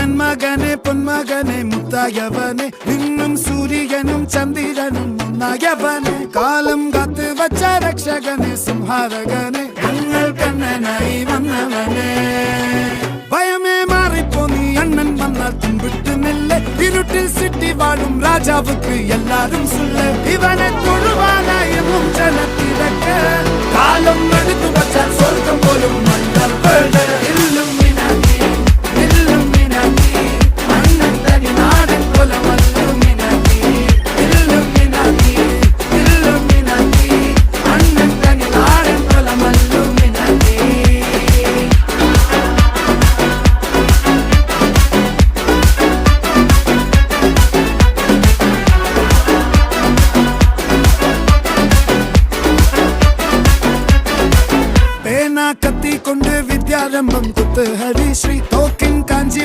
നന്മകനെ പൊന്മകനെ മുത്തായവനെ നിന്നും സൂര്യനും ചന്ദ്രനും ഒന്നായവനെ കാലം കാത്ത് വച്ച രക്ഷകനെ സംഹാരകനെ ഞങ്ങൾ കണ്ണനായി വന്നവനെ ഭയമേ മാറിപ്പോ നീ അണ്ണൻ വന്നാൽ തുമ്പിട്ട് നെല്ല് ഇരുട്ടിൽ സിറ്റി വാഴും രാജാവുക്ക് എല്ലാരും സുല്ല ഇവനെ തൊഴുവാനായും ജനത്തിരക്ക് കാലം എടുത്തു വച്ചാൽ സ്വർഗം പോലും മണ്ണൽ വീട് കത്തിക്കൊണ്ട് വിദ്യാരംഭം കുത്ത് ഹരിശ്രീ തോക്കിൻ കാഞ്ചി